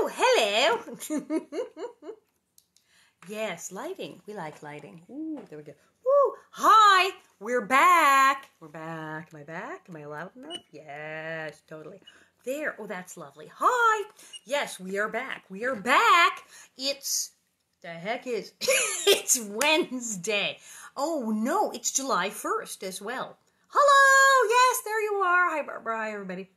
Oh, hello. Yes, lighting. We like lighting. Ooh, there we go. Ooh, hi. We're back. We're back. Am I back? Am I loud enough? Yes, totally. There. Oh, that's lovely. Hi. Yes, we are back. We are back. It's, the heck is, it's Wednesday. Oh, no, it's July 1st as well. Hello. Yes, there you are. Hi, Barbara. Hi, everybody.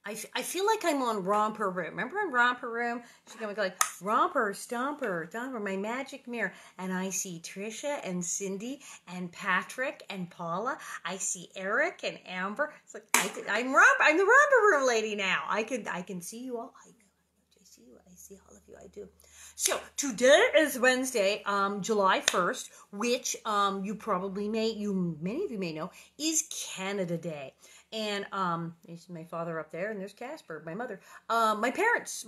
I feel like I'm on Romper Room. Remember in Romper Room? She's going to go like, Romper, Stomper, Stomper, my magic mirror. And I see Trisha and Cindy and Patrick and Paula. I see Eric and Amber. It's like, I'm the Romper Room lady now. I can see you all. I know. I see you. I see all of you. I do. So today is Wednesday, July 1st, which you probably many of you may know, is Canada Day. And there's my father up there, and there's Casper, my mother. My parents,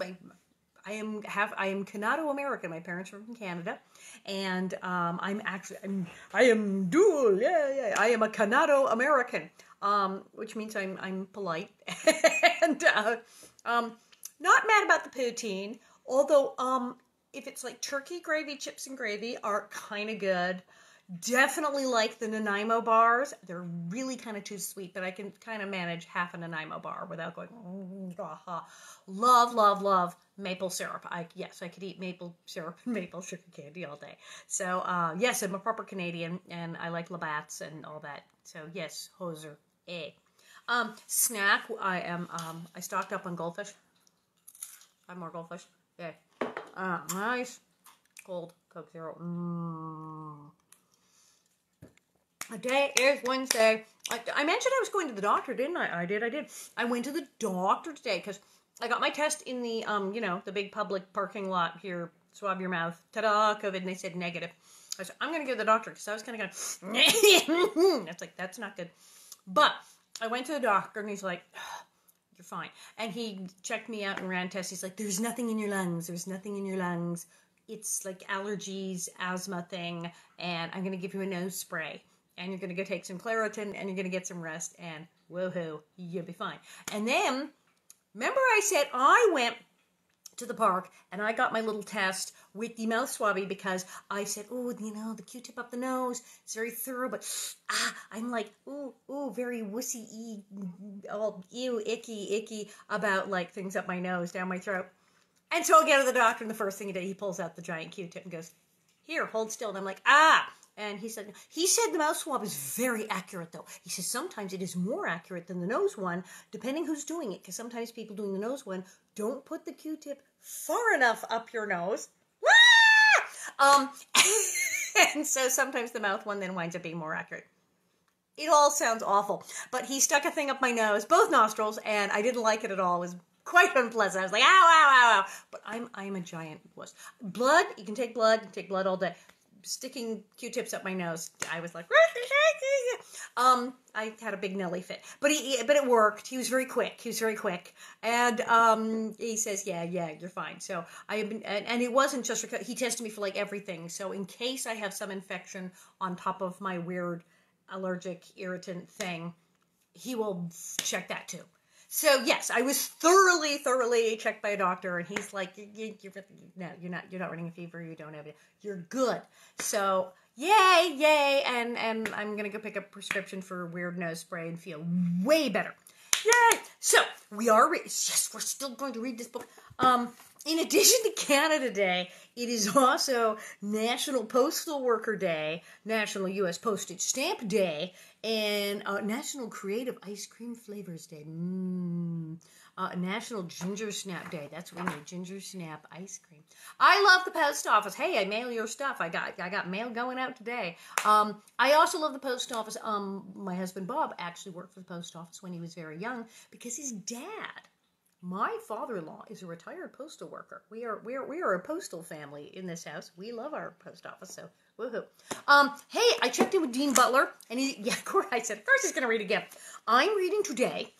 I am Canado-American. My parents are from Canada, and I am dual. Yeah. I am a Canado-American, which means I'm polite and not mad about the poutine. Although if it's like turkey gravy, chips and gravy are kind of good. Definitely like the Nanaimo bars. They're really kind of too sweet, but I can kind of manage half a Nanaimo bar without going, love maple syrup. Yes, I could eat maple syrup and maple sugar candy all day. So, yes, I'm a proper Canadian, and I like Labatt's and all that. So, yes, hoser, snack, I stocked up on goldfish. 5 more goldfish. Yeah. Nice. Cold Coke Zero. Today is Wednesday. I mentioned I was going to the doctor, didn't I? I did. I went to the doctor today because I got my test in the, the big public parking lot here. Swab your mouth. Ta-da, COVID. And they said negative. I said, I'm going to go to the doctor because I was kind of going, that's like, that's not good. But I went to the doctor and he's like, you're fine. And he checked me out and ran tests. He's like, there's nothing in your lungs. There's nothing in your lungs. It's like allergies, asthma thing. And I'm going to give you a nose spray. And you're going to go take some Claritin, and you're going to get some rest, and woohoo, you'll be fine. And then, remember I said I went to the park, and I got my little test with the mouth swabby, because I said, oh, the Q-tip up the nose, it's very thorough, but, I'm like, very wussy-y, all ew, icky, about, like, things up my nose, down my throat. And so I go to the doctor, and the first thing he did, he pulls out the giant Q-tip and goes, here, hold still. And I'm like, And he said the mouth swab is very accurate, though. He says sometimes it is more accurate than the nose one, depending who's doing it, because sometimes people doing the nose one don't put the Q-tip far enough up your nose. And so sometimes the mouth one then winds up being more accurate. It all sounds awful, but he stuck a thing up my nose, both nostrils, and I didn't like it at all. It was quite unpleasant. I was like, ow. But I'm a giant wuss. Blood, you can take blood all day. Sticking Q-tips up my nose, I was like, I had a big Nellie fit, but it worked. He was very quick. And he says, yeah, you're fine. So I have been, and it wasn't just he tested me for like everything. So in case I have some infection on top of my weird allergic irritant thing, he will check that too. So yes, I was thoroughly checked by a doctor, and he's like, you're not running a fever, you don't have it, you're good. So yay, and I'm gonna go pick up a prescription for weird nose spray and feel way better. Yay! So we're still going to read this book. In addition to Canada Day, it is also National Postal Worker Day, National U.S. Postage Stamp Day, and National Creative Ice Cream Flavors Day. National Ginger Snap Day. That's what we need, ginger snap ice cream. I love the post office. Hey, I mail your stuff. I got mail going out today. I also love the post office. My husband Bob actually worked for the post office when he was very young because his dad, my father-in-law, is a retired postal worker. We are a postal family in this house. We love our post office, so woohoo. Hey, I checked in with Dean Butler, and of course he's going to read again. I'm reading today.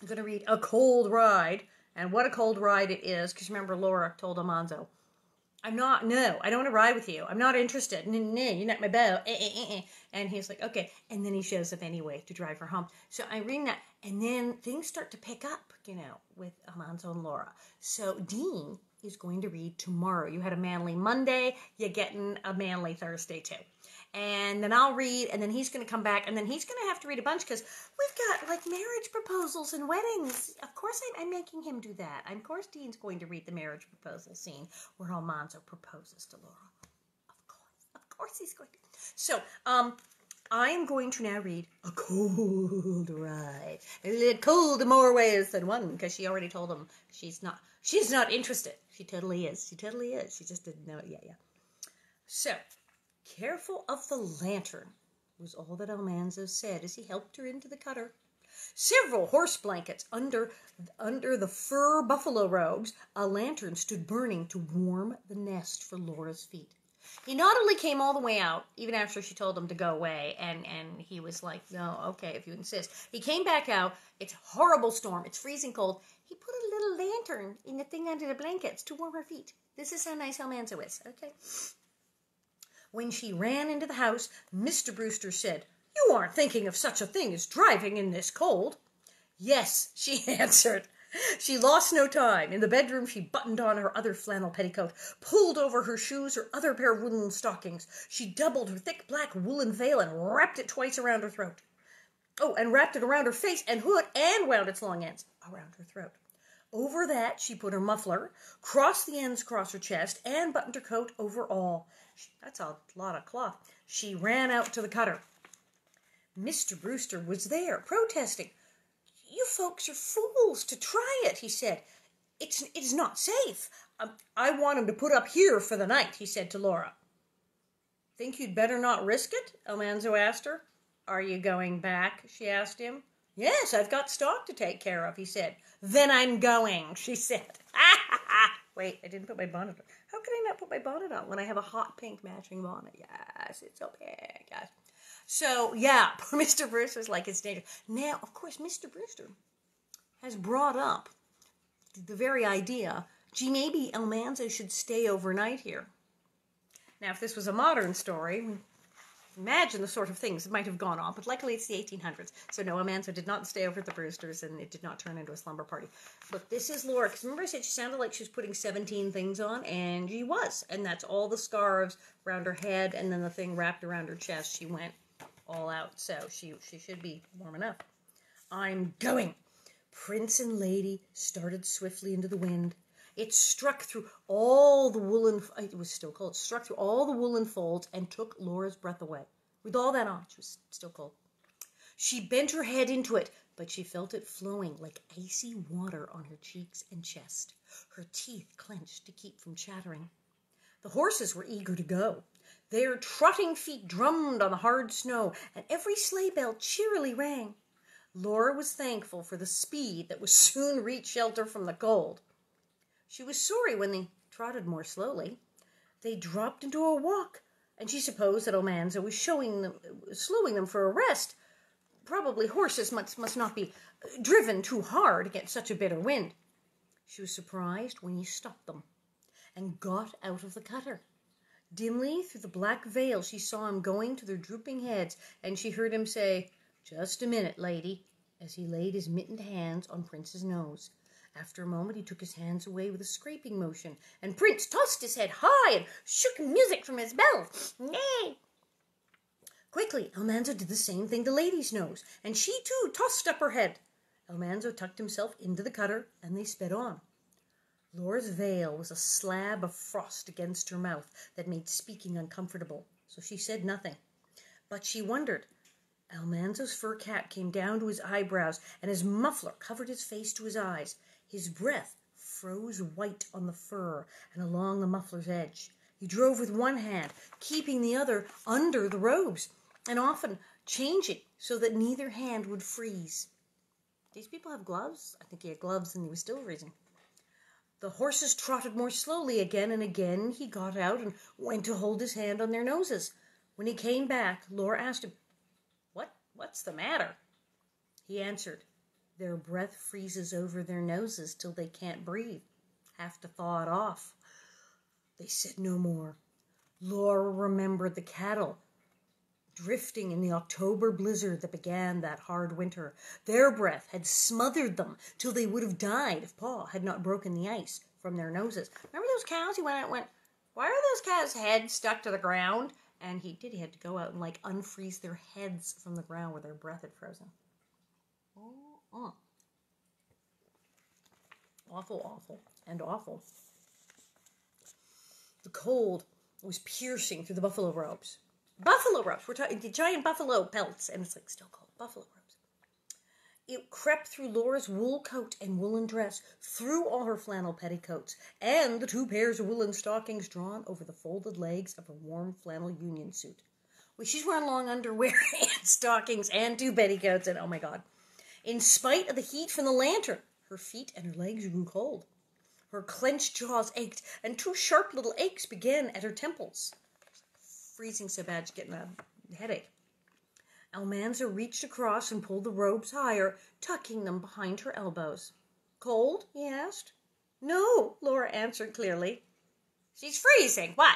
I'm going to read A Cold Ride, and what a cold ride it is, because remember Laura told Alonzo, No, I don't want to ride with you. I'm not interested. No, you're not my beau. And he's like, okay. And then he shows up anyway to drive her home. So I read that. And then things start to pick up, with Alonzo and Laura. So Dean is going to read tomorrow. You had a manly Monday. You're getting a manly Thursday too. And then I'll read, and then he's going to come back, and then he's going to have to read a bunch because we've got like marriage proposals and weddings. Of course, I'm making him do that. Of course, Dean's going to read the marriage proposal scene where Almanzo proposes to Laura. Of course he's going to. So, I am going to now read A Cold Ride. Cold in more ways than one, because she already told him she's not interested. She totally is. She just didn't know it yet. Yeah. So, careful of the lantern was all that Almanzo said as he helped her into the cutter. Several horse blankets under the fur buffalo robes, a lantern stood burning to warm the nest for Laura's feet. He not only came all the way out, even after she told him to go away, and he was like, no, okay, if you insist. He came back out. It's a horrible storm. It's freezing cold. He put a little lantern in the thing under the blankets to warm her feet. This is how nice Almanzo is, okay? When she ran into the house, Mr. Brewster said, "You aren't thinking of such a thing as driving in this cold?" "Yes," she answered. She lost no time. In the bedroom, she buttoned on her other flannel petticoat, pulled over her shoes her other pair of woolen stockings. She doubled her thick black woolen veil and wrapped it twice around her throat. Oh, and wrapped it around her face and hood and wound its long ends around her throat. Over that, she put her muffler, crossed the ends across her chest, and buttoned her coat over all. That's a lot of cloth. She ran out to the cutter. Mr. Brewster was there, protesting. "You folks are fools to try it," he said. It is not safe. I want him to put up here for the night," he said to Laura. "Think you'd better not risk it?" Almanzo asked her. "Are you going back?" she asked him. "Yes, I've got stock to take care of," he said. "Then I'm going," she said. Wait, I didn't put my bonnet on. How can I not put my bonnet on when I have a hot pink matching bonnet? Yes, it's so pink. Yes. So, yeah, Mr. Brewster's like, it's dangerous. Now, of course, Mr. Brewster has brought up the very idea, gee, maybe Almanzo should stay overnight here. Now, if this was a modern story, imagine the sort of things that might have gone on, but luckily it's the 1800s. So no, Almanzo did not stay over at the Brewsters, and it did not turn into a slumber party. But this is Laura, because remember I said she sounded like she was putting 17 things on, and she was. And that's all the scarves around her head, and then the thing wrapped around her chest. She went all out, so she should be warm enough. I'm going. Prince and lady started swiftly into the wind. It struck through all the woolen, it was still cold, it struck through all the woolen folds and took Laura's breath away. With all that on, she was still cold. She bent her head into it, but she felt it flowing like icy water on her cheeks and chest. Her teeth clenched to keep from chattering. The horses were eager to go. Their trotting feet drummed on the hard snow, and every sleigh bell cheerily rang. Laura was thankful for the speed that would soon reach shelter from the cold. She was sorry when they trotted more slowly. They dropped into a walk, and she supposed that Almanzo was slowing them for a rest. Probably horses must not be driven too hard against such a bitter wind. She was surprised when he stopped them and got out of the cutter. Dimly, through the black veil, she saw him going to their drooping heads, and she heard him say, "Just a minute, lady," as he laid his mittened hands on Prince's nose. After a moment, he took his hands away with a scraping motion, and Prince tossed his head high and shook music from his bells. Nay! Quickly, Almanzo did the same thing to lady's nose, and she, too, tossed up her head. Almanzo tucked himself into the cutter, and they sped on. Laura's veil was a slab of frost against her mouth that made speaking uncomfortable, so she said nothing. But she wondered. Almanzo's fur cap came down to his eyebrows, and his muffler covered his face to his eyes. His breath froze white on the fur and along the muffler's edge. He drove with one hand, keeping the other under the robes, and often changing so that neither hand would freeze. These people have gloves? I think he had gloves and he was still freezing. The horses trotted more slowly again, and again he got out and went to hold his hand on their noses. When he came back, Laura asked him, What's the matter?" He answered, "Their breath freezes over their noses till they can't breathe. Have to thaw it off." They said no more. Laura remembered the cattle drifting in the October blizzard that began that hard winter. Their breath had smothered them till they would have died if Pa had not broken the ice from their noses. Remember those cows? He went out and went, why are those cows' heads stuck to the ground? And he had to go out and like unfreeze their heads from the ground where their breath had frozen. Awful, awful, and awful. The cold was piercing through the buffalo robes. Buffalo robes. We're talking the giant buffalo pelts, and it's like still called buffalo robes. It crept through Laura's wool coat and woolen dress, through all her flannel petticoats, and the 2 pairs of woolen stockings drawn over the folded legs of her warm flannel union suit. Well, she's wearing long underwear and stockings and 2 petticoats, and oh my God. In spite of the heat from the lantern, her feet and her legs grew cold. Her clenched jaws ached, and 2 sharp little aches began at her temples. Freezing so bad she's getting a headache. Almanza reached across and pulled the robes higher, tucking them behind her elbows. Cold? He asked. No, Laura answered clearly. She's freezing. What?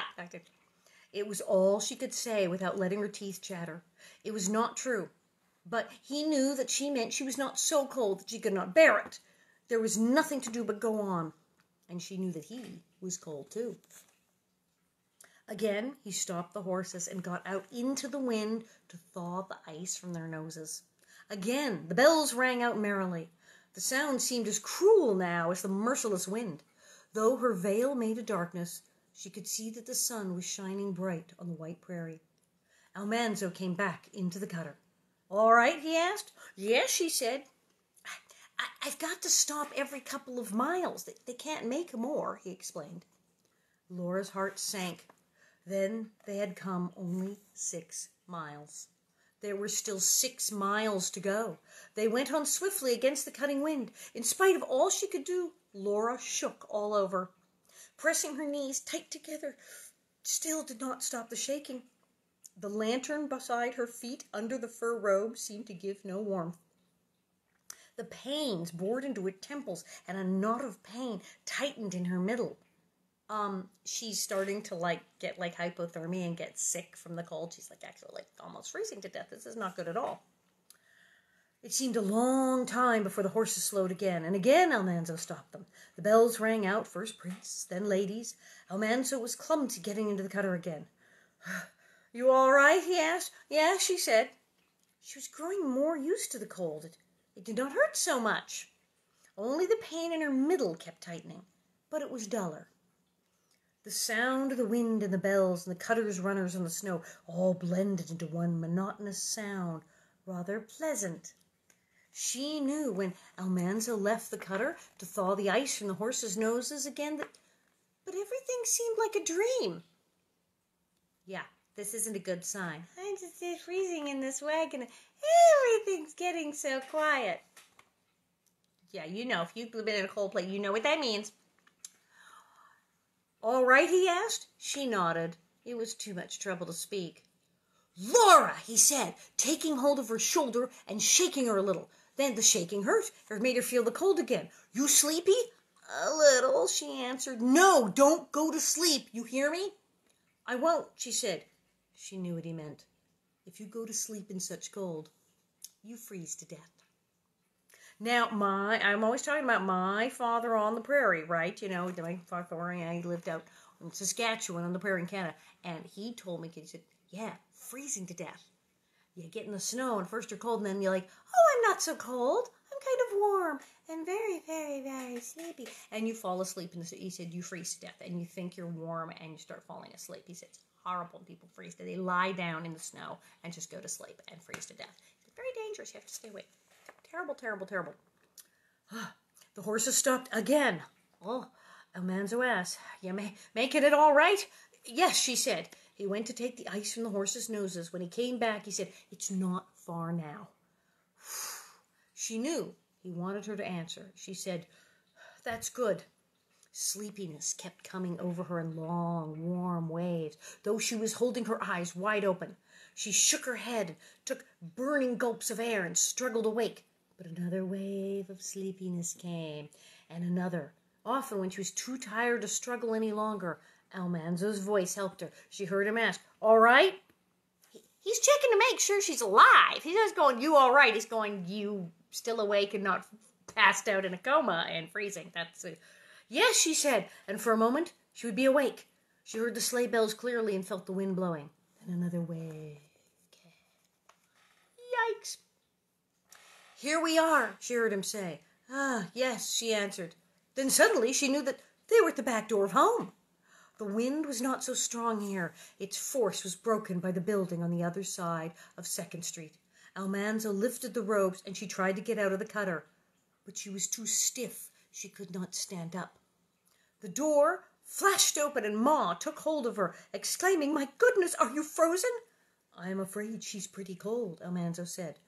It was all she could say without letting her teeth chatter. It was not true, but he knew that she meant she was not so cold that she could not bear it. There was nothing to do but go on, and she knew that he was cold too. Again, he stopped the horses and got out into the wind to thaw the ice from their noses. Again, the bells rang out merrily. The sound seemed as cruel now as the merciless wind. Though her veil made a darkness, she could see that the sun was shining bright on the white prairie. Almanzo came back into the cutter. All right, he asked. Yes, she said. I've got to stop every couple of miles. They can't make more, he explained. Laura's heart sank. Then they had come only 6 miles. There were still 6 miles to go. They went on swiftly against the cutting wind. In spite of all she could do, Laura shook all over. Pressing her knees tight together, still did not stop the shaking. The lantern beside her feet under the fur robe seemed to give no warmth. The pains bored into her temples, and a knot of pain tightened in her middle. She's starting to get hypothermia and get sick from the cold. She's actually almost freezing to death. This is not good at all. It seemed a long time before the horses slowed again, and again Almanzo stopped them. The bells rang out, first priests, then ladies. Almanzo was clumsy getting into the cutter again. You all right? He asked. Yeah, she said. She was growing more used to the cold. It did not hurt so much. Only the pain in her middle kept tightening, but it was duller. The sound of the wind and the bells and the cutter's runners on the snow all blended into one monotonous sound, rather pleasant. She knew when Almanzo left the cutter to thaw the ice from the horses' noses again but everything seemed like a dream. Yeah, this isn't a good sign. I'm just freezing in this wagon. Everything's getting so quiet. Yeah, if you've been in a cold place, you know what that means. All right, he asked. She nodded. It was too much trouble to speak. Laura, he said, taking hold of her shoulder and shaking her a little. Then the shaking hurt. It made her feel the cold again. You sleepy? A little, she answered. No, don't go to sleep. You hear me? I won't, she said. She knew what he meant. If you go to sleep in such cold, you freeze to death. Now, I'm always talking about my father on the prairie, right? My father, he lived out in Saskatchewan on the prairie in Canada. And he told me, he said, yeah, freezing to death. You get in the snow and first you're cold and then you're like, oh, I'm not so cold. I'm kind of warm and very, very, very sleepy. And you fall asleep. And he said, you freeze to death and you think you're warm and you start falling asleep. He said, it's horrible when people freeze to death. They lie down in the snow and just go to sleep and freeze to death. It's very dangerous. You have to stay awake. Terrible, terrible, terrible. The horses stopped again. Oh, Almanzo asked, you making it all right? Yes, she said. He went to take the ice from the horses' noses. When he came back, he said, it's not far now. She knew he wanted her to answer. She said, that's good. Sleepiness kept coming over her in long, warm waves, though she was holding her eyes wide open. She shook her head, took burning gulps of air, and struggled awake. But another wave of sleepiness came, and another. Often, when she was too tired to struggle any longer, Almanzo's voice helped her. She heard him ask, "All right?" He's checking to make sure she's alive. He's not going, "You all right?" He's going, "You still awake and not passed out in a coma and freezing." That's it. "Yes," she said, and for a moment she would be awake. She heard the sleigh bells clearly and felt the wind blowing. Then another wave came. Yikes. "Here we are," she heard him say. "Ah, yes," she answered. Then suddenly she knew that they were at the back door of home. The wind was not so strong here. Its force was broken by the building on the other side of 2nd Street. Almanzo lifted the ropes and she tried to get out of the cutter, but she was too stiff. She could not stand up. The door flashed open and Ma took hold of her, exclaiming, "My goodness, are you frozen?" "I am afraid she's pretty cold," Almanzo said.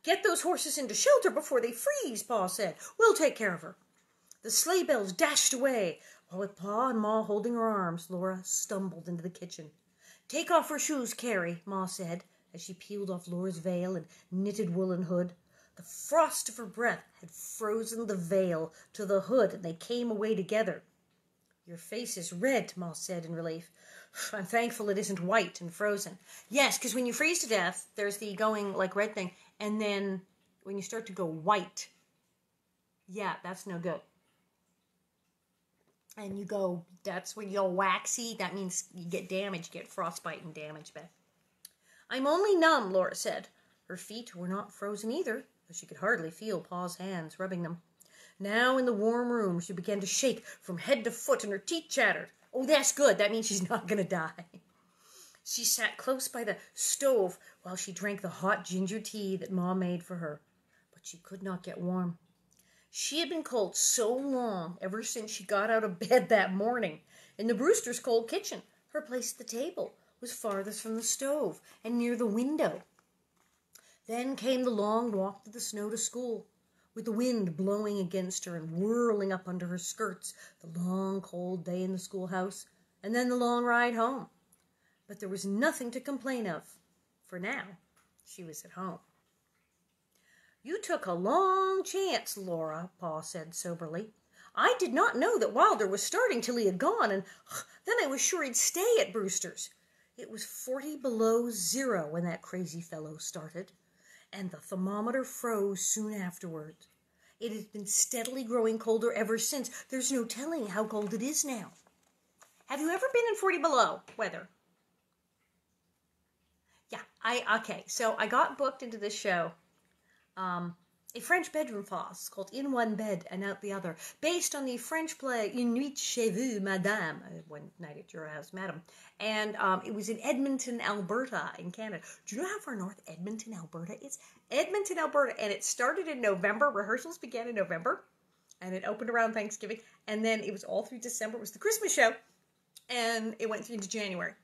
"Get those horses into shelter before they freeze," Pa said. "We'll take care of her." The sleigh bells dashed away, while with Pa and Ma holding her arms, Laura stumbled into the kitchen. "Take off her shoes, Carrie," Ma said, as she peeled off Laura's veil and knitted woolen hood. The frost of her breath had frozen the veil to the hood, and they came away together. "Your face is red," Ma said in relief. "I'm thankful it isn't white and frozen." "Yes, because when you freeze to death, there's the going like red thing, and then when you start to go white, yeah, that's no good. And you go, that's when you go waxy. That means you get damage, get frostbite and damage back." "I'm only numb," Laura said. Her feet were not frozen either, though she could hardly feel Pa's hands rubbing them. Now in the warm room, she began to shake from head to foot and her teeth chattered. "Oh, that's good. That means she's not going to die." She sat close by the stove while she drank the hot ginger tea that Ma made for her, but she could not get warm. She had been cold so long, ever since she got out of bed that morning. In the Brewsters' cold kitchen, her place at the table was farthest from the stove and near the window. Then came the long walk through the snow to school, with the wind blowing against her and whirling up under her skirts, the long cold day in the schoolhouse, and then the long ride home. But there was nothing to complain of, for now she was at home. "You took a long chance, Laura," Pa said soberly. "I did not know that Wilder was starting till he had gone, and then I was sure he'd stay at Brewster's. It was 40 below zero when that crazy fellow started, and the thermometer froze soon afterwards. It has been steadily growing colder ever since. There's no telling how cold it is now. Have you ever been in 40 below weather?" Yeah, okay, so I got booked into this show. A French bedroom farce called In One Bed and Out the Other, based on the French play Une Nuit chez vous, Madame, One Night at Your House, Madam. And it was in Edmonton, Alberta, in Canada. Do you know how far north Edmonton, Alberta is? Edmonton, Alberta, and it started in November. Rehearsals began in November, and it opened around Thanksgiving, and then it was all through December. It was the Christmas show, and it went through into January.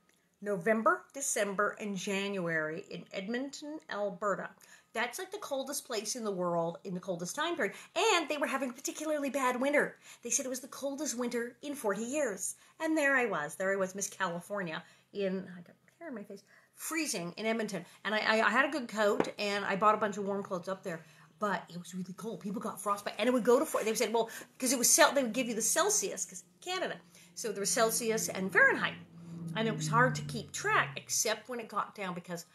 November, December, and January in Edmonton, Alberta. That's like the coldest place in the world in the coldest time period. And they were having a particularly bad winter. They said it was the coldest winter in 40 years. And there I was, Miss California, in, I got hair in my face, freezing in Edmonton. And I had a good coat, and I bought a bunch of warm clothes up there. But it was really cold. People got frostbite. And it would go to, they said, well, because it was, they would give you the Celsius, because Canada. So there was Celsius and Fahrenheit. And it was hard to keep track, except when it got down, because,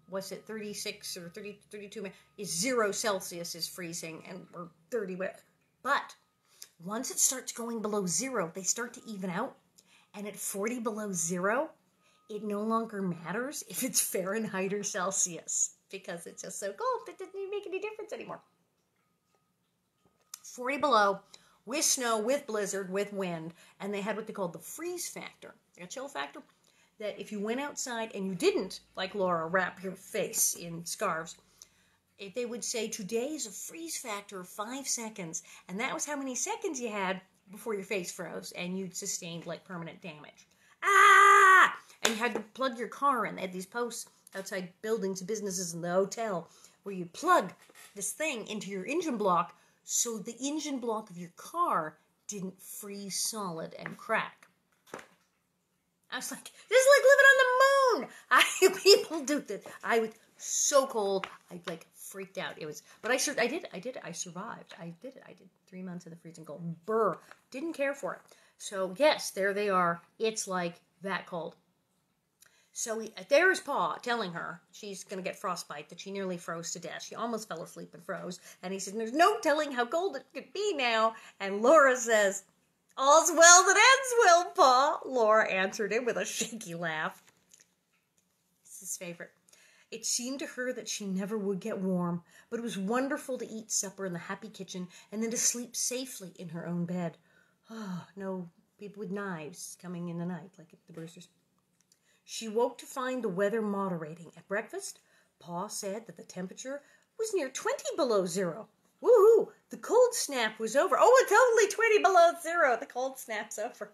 was it 36 or 30, 32, is 0 Celsius is freezing, and or 30, but once it starts going below 0, they start to even out, and at 40 below 0, it no longer matters if it's Fahrenheit or Celsius, because it's just so cold, it doesn't even make any difference anymore. 40 below, with snow, with blizzard, with wind, and they had what they called the freeze factor, a chill factor, that if you went outside and you didn't, like Laura, wrap your face in scarves, they would say, today is a freeze factor of 5 seconds. And that was how many seconds you had before your face froze and you'd sustained like permanent damage. Ah! And you had to plug your car in. They had these posts outside buildings and businesses and the hotel where you plug this thing into your engine block so the engine block of your car didn't freeze solid and crack. I was like, this is like living on the moon. People do this. I was so cold. I like freaked out. It was, but I did it. I survived. I did it. I did 3 months of the freezing cold. Brr. Didn't care for it. So, yes, there they are. It's like that cold. So there's Pa telling her she's going to get frostbite, that she nearly froze to death. She almost fell asleep and froze. And he said, there's no telling how cold it could be now. And Laura says, all's well that ends well, Pa. Laura answered him with a shaky laugh. It's his favorite. It seemed to her that she never would get warm, but it was wonderful to eat supper in the happy kitchen and then to sleep safely in her own bed. Oh, no people with knives coming in the night like at the Brewsters. She woke to find the weather moderating. At breakfast, Pa said that the temperature was near 20 below zero. Woohoo! The cold snap was over. Oh, it's only 20 below zero. The cold snap's over.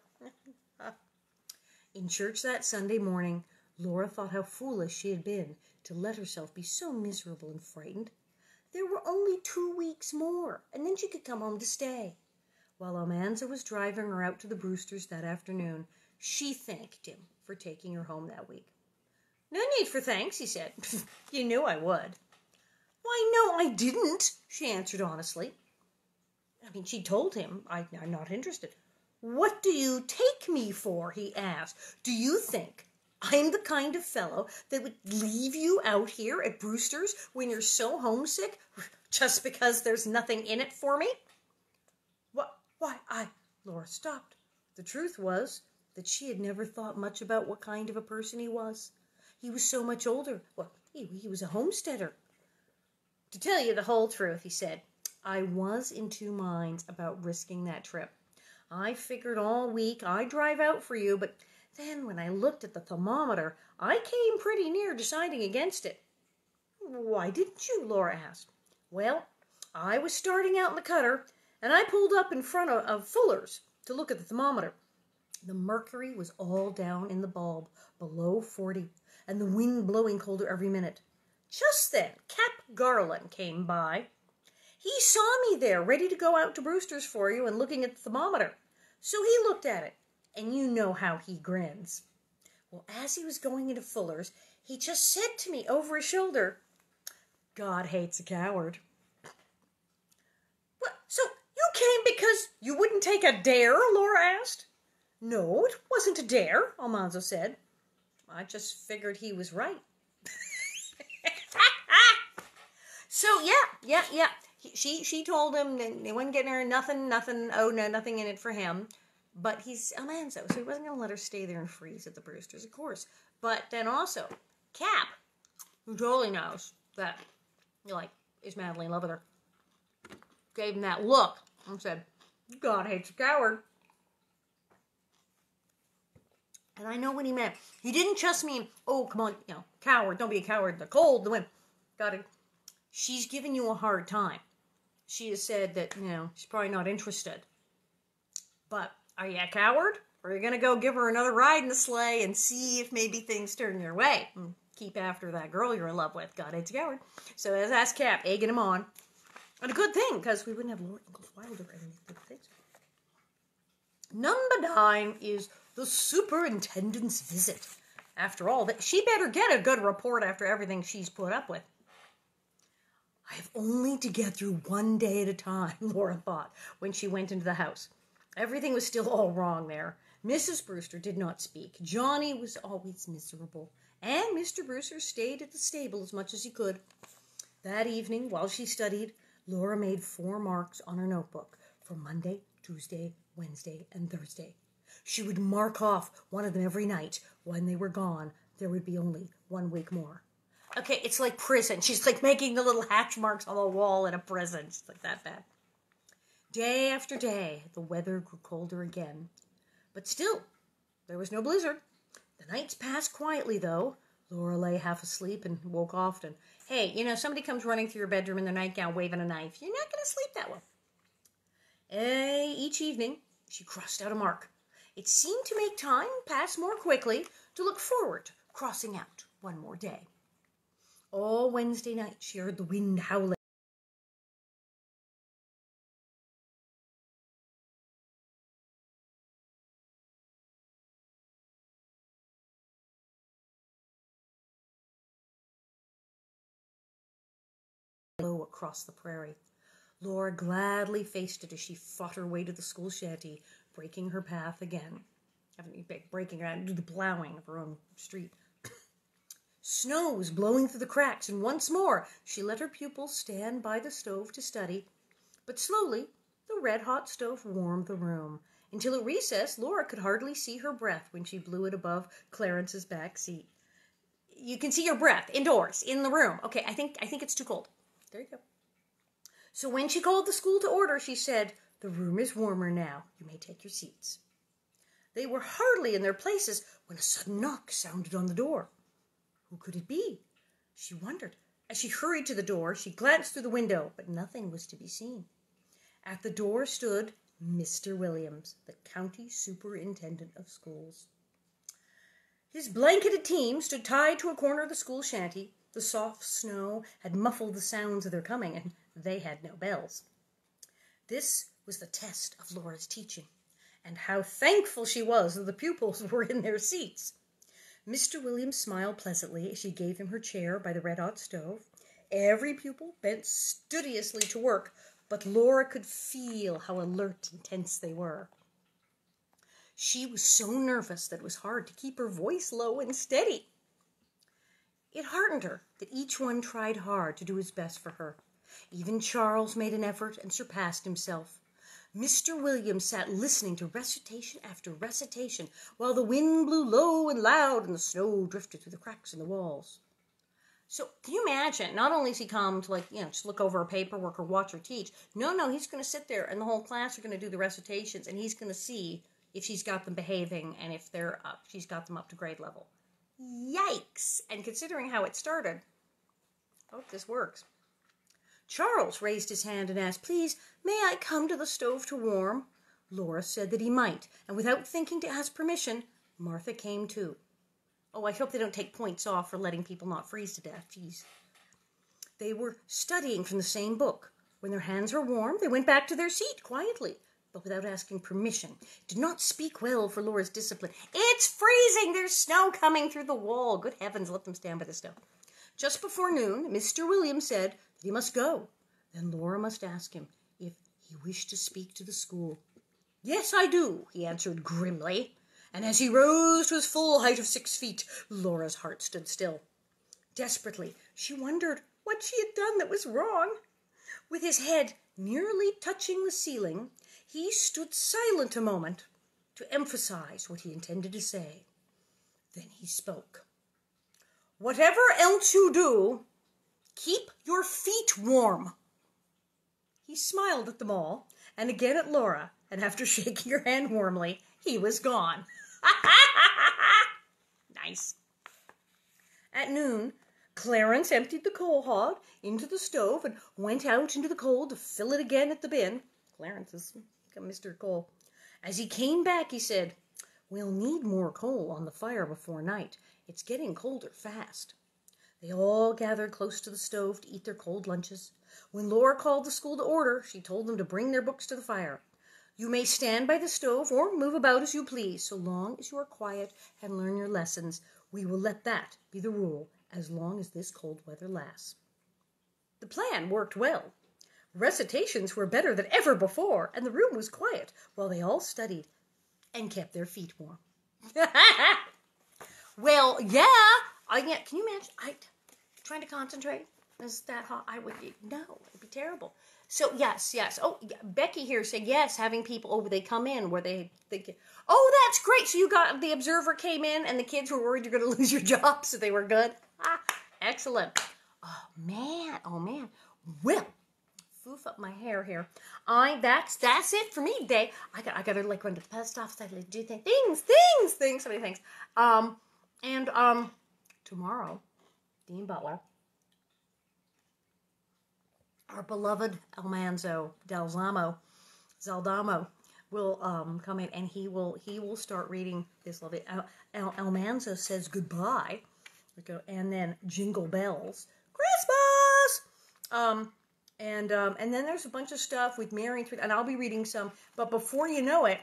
In church that Sunday morning, Laura thought how foolish she had been to let herself be so miserable and frightened. There were only 2 weeks more, and then she could come home to stay. While Almanza was driving her out to the Brewsters that afternoon, she thanked him for taking her home that week. No need for thanks, he said. You knew I would. Why, no, I didn't, she answered honestly. She told him, I'm not interested. What do you take me for, he asked. Do you think I'm the kind of fellow that would leave you out here at Brewster's when you're so homesick just because there's nothing in it for me? Laura stopped. The truth was that she had never thought much about what kind of a person he was. He was so much older. Well, he was a homesteader. To tell you the whole truth, he said, I was in two minds about risking that trip. I figured all week I'd drive out for you, but then when I looked at the thermometer, I came pretty near deciding against it. Why didn't you? Laura asked. Well, I was starting out in the cutter, and I pulled up in front of Fuller's to look at the thermometer. The mercury was all down in the bulb, below 40, and the wind blowing colder every minute. Just then, Cap Garland came by. He saw me there, ready to go out to Brewster's for you and looking at the thermometer. So he looked at it, and you know how he grins. Well, as he was going into Fuller's, he just said to me over his shoulder, God hates a coward. What? So you came because you wouldn't take a dare? Laura asked. No, it wasn't a dare, Almanzo said. I just figured he was right. So, yeah. She told him that they wouldn't get her nothing, nothing in it for him. But he's Almanzo, so he wasn't going to let her stay there and freeze at the Brewsters, of course. But then also, Cap, who totally knows that he, is madly in love with her, gave him that look and said, God hates a coward. And I know what he meant. He didn't just mean, oh, come on, coward, don't be a coward. The cold, the wind. Got it. She's giving you a hard time. She has said that, she's probably not interested. But are you a coward? Or are you going to go give her another ride in the sleigh and see if maybe things turn your way? And keep after that girl you're in love with. God hates a coward. So that's Cap, egging him on. And a good thing, because we wouldn't have Lord Uncle Wilder or any good things. Number 9 is the superintendent's visit. After all, she better get a good report after everything she's put up with. I have only to get through one day at a time, Laura thought, when she went into the house. Everything was still all wrong there. Mrs. Brewster did not speak. Johnny was always miserable. And Mr. Brewster stayed at the stable as much as he could. That evening, while she studied, Laura made 4 marks on her notebook for Monday, Tuesday, Wednesday, and Thursday. She would mark off one of them every night. When they were gone, there would be only 1 week more. Okay, it's like prison. She's making the little hatch marks on the wall in a prison. It's that bad. Day after day, the weather grew colder again. But still, there was no blizzard. The nights passed quietly, though. Laura lay half asleep and woke often. Hey, somebody comes running through your bedroom in their nightgown waving a knife. You're not going to sleep that well. Each evening, she crossed out a mark. It seemed to make time pass more quickly, to look forward to crossing out one more day. All Wednesday night, she heard the wind howling. Across the prairie. Laura gladly faced it as she fought her way to the school shanty, breaking her path again. Breaking around, do the plowing of her own street. Snow was blowing through the cracks, and once more she let her pupils stand by the stove to study. But slowly, the red-hot stove warmed the room, until at recess Laura could hardly see her breath when she blew it above Clarence's back seat. You can see your breath indoors, in the room. Okay, I think it's too cold. There you go. So when she called the school to order, she said, "The room is warmer now. You may take your seats." They were hardly in their places when a sudden knock sounded on the door. Who could it be? She wondered. As she hurried to the door, she glanced through the window, but nothing was to be seen. At the door stood Mr. Williams, the county superintendent of schools. His blanketed team stood tied to a corner of the school shanty. The soft snow had muffled the sounds of their coming, and they had no bells. This was the test of Laura's teaching, and how thankful she was that the pupils were in their seats. Mr. Williams smiled pleasantly as she gave him her chair by the red-hot stove. Every pupil bent studiously to work, but Laura could feel how alert and tense they were. She was so nervous that it was hard to keep her voice low and steady. It heartened her that each one tried hard to do his best for her. Even Charles made an effort and surpassed himself. Mr. Williams sat listening to recitation after recitation, while the wind blew low and loud and the snow drifted through the cracks in the walls. So, can you imagine? Not only is he come to, just look over her paperwork or watch her teach. No, he's going to sit there and the whole class are going to do the recitations, and he's going to see if she's got them behaving and if she's got them up to grade level. Yikes! And considering how it started, I hope this works. Charles raised his hand and asked, "Please, may I come to the stove to warm?" Laura said that he might, and without thinking to ask permission, Martha came too. Oh, I hope they don't take points off for letting people not freeze to death. Jeez. They were studying from the same book. When their hands were warm, they went back to their seat quietly, but without asking permission. It did not speak well for Laura's discipline. "It's freezing! There's snow coming through the wall." Good heavens, let them stand by the stove. Just before noon, Mr. Williams said that he must go. Then Laura must ask him if he wished to speak to the school. "Yes, I do," he answered grimly. And as he rose to his full height of 6 feet, Laura's heart stood still. Desperately, she wondered what she had done that was wrong. With his head nearly touching the ceiling, he stood silent a moment to emphasize what he intended to say. Then he spoke. "Whatever else you do, keep your feet warm." He smiled at them all, and again at Laura, and after shaking her hand warmly, he was gone. Nice. At noon, Clarence emptied the coal hod into the stove and went out into the cold to fill it again at the bin. Clarence is Mr. Coal. As he came back, he said, "We'll need more coal on the fire before night. It's getting colder fast." They all gathered close to the stove to eat their cold lunches. When Laura called the school to order, she told them to bring their books to the fire. "You may stand by the stove or move about as you please, so long as you are quiet and learn your lessons. We will let that be the rule as long as this cold weather lasts." The plan worked well. Recitations were better than ever before, and the room was quiet while they all studied and kept their feet warm. Well, yeah. Can you imagine? Trying to concentrate. Is that hot? No, it'd be terrible. So, yes. Oh, Becky here said, yes, having people, they come in where they oh, that's great. So you got, the observer came in and the kids were worried you're going to lose your job, so they were good. Excellent. Oh, man. Well, foof up my hair here. That's it for me today. I got to run to the post office. I got to do things, so many things. Tomorrow, Dean Butler, our beloved Almanzo Zaldamo will come in, and he will start reading this lovely. Almanzo says goodbye, and then Jingle Bells, Christmas, and then there's a bunch of stuff with Mary, and I'll be reading some. But before you know it,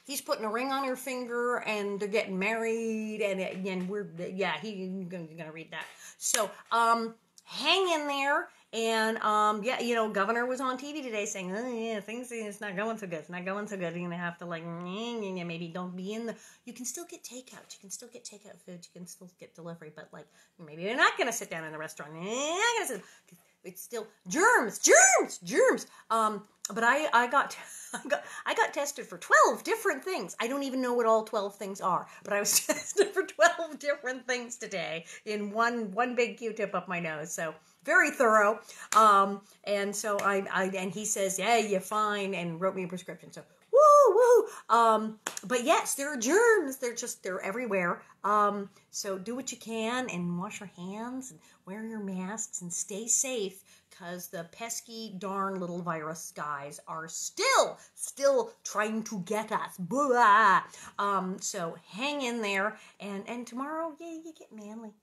he's putting a ring on her finger, and they're getting married, and he's gonna read that. So hang in there. And yeah, you know, governor was on TV today saying, oh yeah, it's not going so good. It's not going so good. You're gonna have to like maybe don't be in the. You can still get takeout. You can still get takeout food. You can still get delivery, but like maybe you're not gonna sit down in the restaurant. It's still germs. But I got tested for 12 different things. I don't even know what all 12 things are, but I was tested for 12 different things today in one big Q-tip up my nose. So very thorough. And so and he says, yeah, you're fine, and wrote me a prescription. So woo. But yes, there are germs. They're everywhere. So do what you can and wash your hands and wear your masks and stay safe, because the pesky darn little virus guys are still trying to get us. Blah. So hang in there, and tomorrow, yeah, you get manly.